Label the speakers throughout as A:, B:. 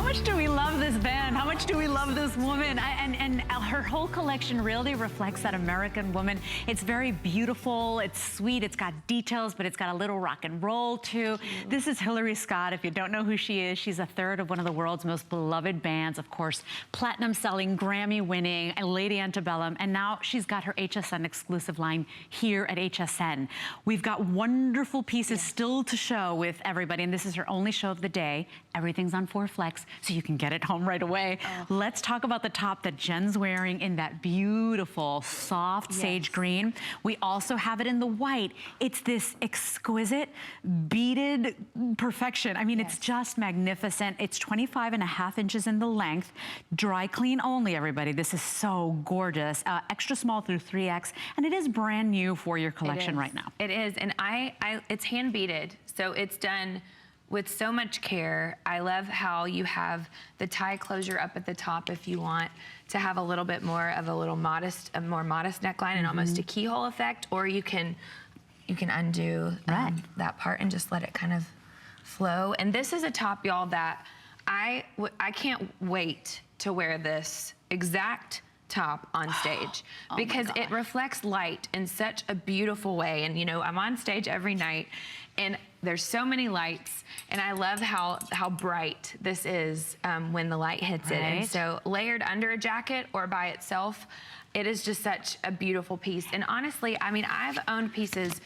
A: much do we love this band? How much do we love this woman? And her whole collection really reflects that American woman. It's very beautiful, it's sweet, it's got details, but it's got a little rock and roll too. This is Hillary Scott. If you don't know who she is, she's a third of one of the world's most beloved bands, of course, platinum selling, Grammy winning, Lady Antebellum, and now she's got her HSN exclusive line here at HSN. We've got wonderful pieces still to show with everybody, and this is her only show of the day. Everything's on 4 Flex, so you can get it home right away. Let's talk about the top that Jen's wearing in that beautiful, soft sage green. We also have it in the white. It's this exquisite, beaded perfection. I mean, it's just magnificent. It's 25.5 inches in the length. Dry clean only, everybody. This is so gorgeous. Extra small through 3X, and it is brand new for your collection right now.
B: It is, and it's hand beaded, so it's done with so much care. I love how you have the tie closure up at the top if you want to have a little bit more of a more modest neckline and almost a keyhole effect, or you can undo that part and just let it kind of flow. And this is a top, y'all, that I can't wait to wear this exact top on stage because it reflects light in such a beautiful way. And you know, I'm on stage every night and there's so many lights, and I love how bright this is when the light hits it. And so layered under a jacket or by itself, it is just such a beautiful piece. And honestly, I mean, I've owned pieces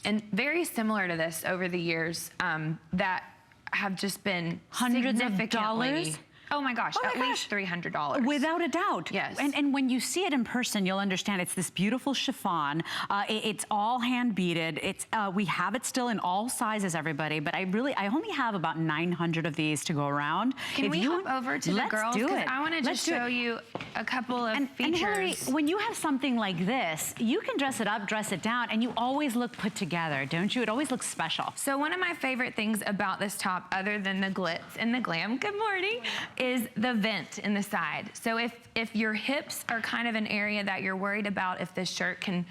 B: and very similar to this over the years that have just been
A: hundreds of dollars.
B: Oh my gosh, at least $300.
A: Without a doubt.
B: Yes.
A: And when you see it in person, you'll understand it's this beautiful chiffon. It's all hand beaded. It's we have it still in all sizes, everybody, but I only have about 900 of these to go around.
B: Can we hop over to the girls? Because I want to just show you a couple of features.
A: And Hillary, when you have something like this, you can dress it up, dress it down, and you always look put together, don't you? It always looks special.
B: So one of my favorite things about this top, other than the glitz and the glam, good morning, is the vent in the side. So if your hips are kind of an area that you're worried about, if this shirt can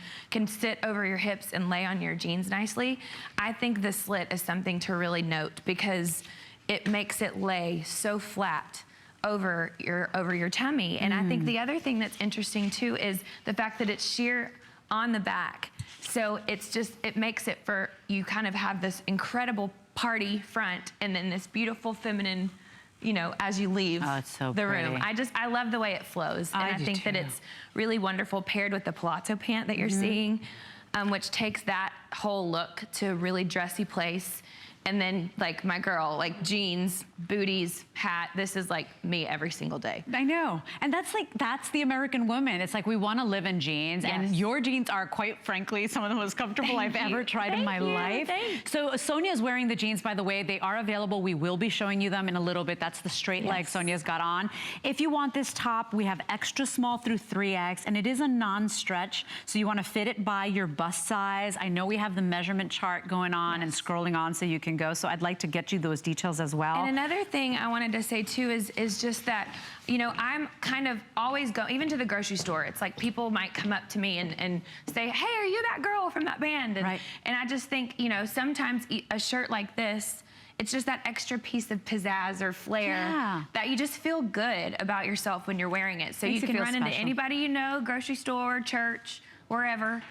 B: sit over your hips and lay on your jeans nicely, I think the slit is something to really note because it makes it lay so flat over your tummy. And I think the other thing that's interesting too is the fact that it's sheer on the back. So it makes it for, you kind of have this incredible party front and then this beautiful feminine, you know, as you leave the room. I love the way it flows. And I think that it's really wonderful paired with the palazzo pant that you're seeing, which takes that whole look to a really dressy place. And then, like my girl, like jeans, booties, hat. This is like me every single day.
A: I know. And that's the American woman. It's like we want to live in jeans. And your jeans are, quite frankly, some of the most comfortable I've ever tried in my life. So Sonia's wearing the jeans, by the way. They are available. We will be showing you them in a little bit. That's the straight leg Sonia's got on. If you want this top, we have extra small through 3X. And it is a non-stretch. So you want to fit it by your bust size. I know we have the measurement chart going on and scrolling on so you can go. So I'd like to get you those details as well.
B: And another thing I wanted to say too is just that, you know, I'm kind of always even to the grocery store. It's like people might come up to me and say, hey, are you that girl from that band? And, and I just think, you know, sometimes a shirt like this, it's just that extra piece of pizzazz or flair that you just feel good about yourself when you're wearing it. So you can run into anybody you know, grocery store, church, wherever,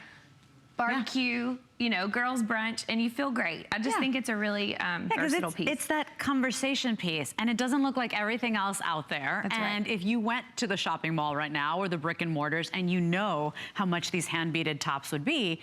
B: barbecue, you know, girls brunch, and you feel great. I just think it's a really versatile piece.
A: It's that conversation piece, and it doesn't look like everything else out there. And if you went to the shopping mall right now or the brick and mortars and you know how much these hand-beaded tops would be,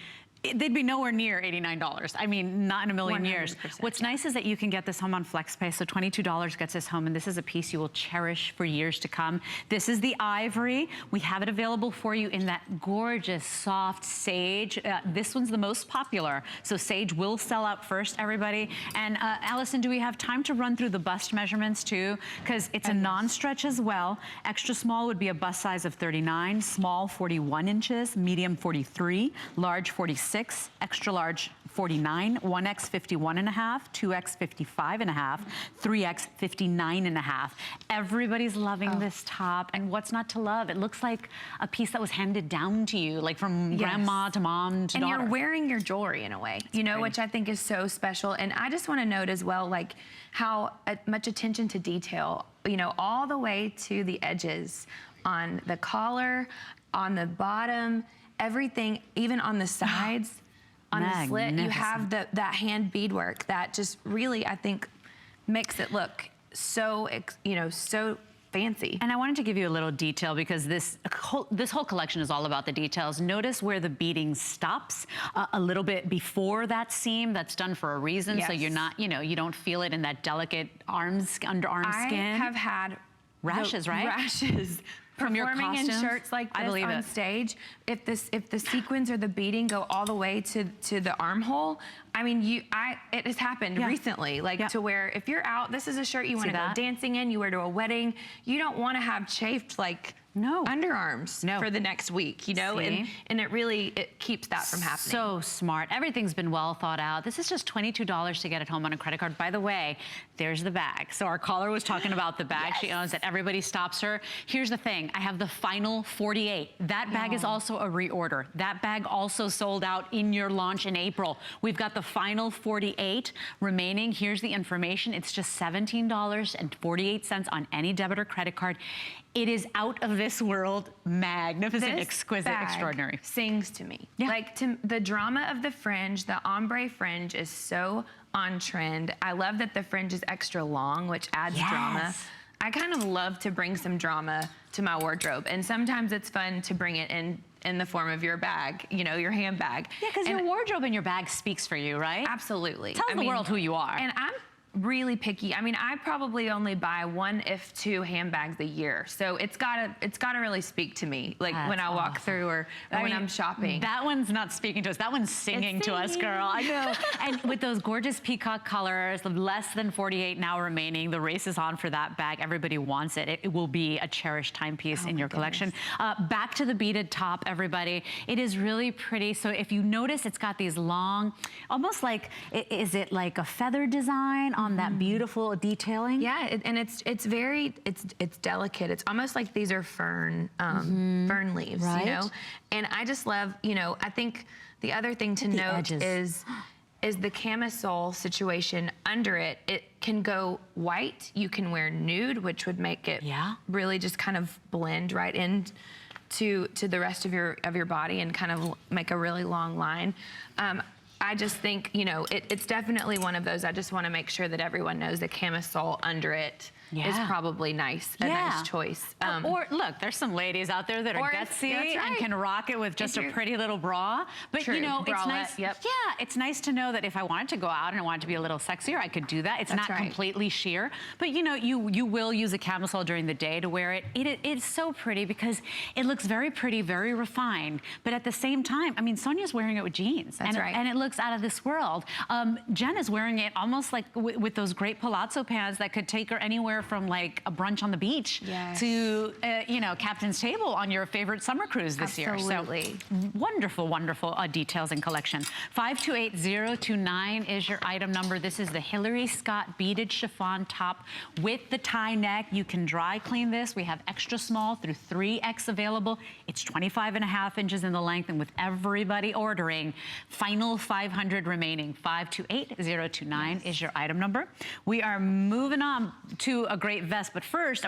A: they'd be nowhere near $89. I mean, not in a million years. What's nice is that you can get this home on FlexPay, so $22 gets this home, and this is a piece you will cherish for years to come. This is the ivory. We have it available for you in that gorgeous, soft sage. This one's the most popular, so sage will sell out first, everybody. And Allison, do we have time to run through the bust measurements too? Because it's a non-stretch as well. Extra small would be a bust size of 39, small 41 inches, medium 43, large 46, extra large 49, 1X 51.5, 2X 55.5, 3X 59.5. Everybody's loving this top, and what's not to love? It looks like a piece that was handed down to you, like from grandma to mom to daughter.
B: And you're wearing your jewelry in a way, you know, which I think is so special. And I just want to note as well, like how much attention to detail, you know, all the way to the edges on the collar, on the bottom, everything, even on the sides. On the slit, you have that hand beadwork that just really, I think, makes it look so, you know, so fancy.
A: And I wanted to give you a little detail because this whole collection is all about the details. Notice where the beading stops a little bit before that seam. That's done for a reason, so you're not, you know, you don't feel it in that delicate underarm skin.
B: I have had
A: rashes, right?
B: Rashes.
A: From your
B: performing
A: costumes?
B: in shirts like this on stage, if the sequins or the beading go all the way to the armhole, I mean, it has happened recently, like to where if you're out, this is a shirt you want to go dancing in, you wear to a wedding, you don't want to have chafed like underarms for the next week, you know, and it really keeps that from happening.
A: So smart. Everything's been well thought out. This is just $22 to get it home on a credit card. By the way, there's the bag. So our caller was talking about the bag she owns that everybody stops her. Here's the thing. I have the final 48. That bag is also a reorder. That bag also sold out in your launch in April. We've got the final 48 remaining. Here's the information. It's just $17.48 on any debit or credit card. It is out of this world, magnificent,
B: this
A: exquisite,
B: bag
A: extraordinary.
B: Sings to me. Like the drama of the fringe, the ombre fringe is so on trend. I love that the fringe is extra long, which adds drama. I kind of love to bring some drama to my wardrobe, and sometimes it's fun to bring it in the form of your bag, you know, your handbag.
A: Yeah, because your wardrobe and your bag speaks for you, right?
B: Absolutely.
A: Tell the world who you are.
B: And I'm really picky. I mean, I probably only buy 1 if 2 handbags a year. So it's gotta really speak to me, like when I walk through or when I'm shopping.
A: That one's not speaking to us. That one's singing to us, girl. I know. And with those gorgeous peacock colors, less than 48 now remaining. The race is on for that bag. Everybody wants it. It will be a cherished timepiece in your collection. Back to the beaded top, everybody. It is really pretty. So if you notice, it's got these long, almost like, is it like a feather design on that beautiful detailing?
B: Yeah, and it's very delicate. It's almost like these are fern leaves, you know. And I just love, you know, I think the other thing to note is the camisole situation under it. It can go white. You can wear nude, which would make it really just kind of blend right in to the rest of your body and kind of make a really long line. I just think, you know, it's definitely one of those. I just want to make sure that everyone knows the camisole under it is probably nice, a nice choice.
A: Or look, there's some ladies out there that are gutsy and can rock it with just a pretty little bra. But you know, it's nice. Yeah, it's nice to know that if I wanted to go out and I wanted to be a little sexier, I could do that. It's not completely sheer, but you know, you will use a camisole during the day to wear it. It's so pretty because it looks very pretty, very refined. But at the same time, I mean, Sonia's wearing it with jeans, and it looks out of this world. Jen is wearing it almost like with those great palazzo pants that could take her anywhere from like a brunch on the beach to, you know, Captain's Table on your favorite summer cruise this year. So wonderful, wonderful details and collection. 528029 is your item number. This is the Hillary Scott beaded chiffon top with the tie neck. You can dry clean this. We have extra small through 3X available. It's 25.5 inches in the length, and with everybody ordering, final 500 remaining. 528029 is your item number. We are moving on to a great vest, but first, I want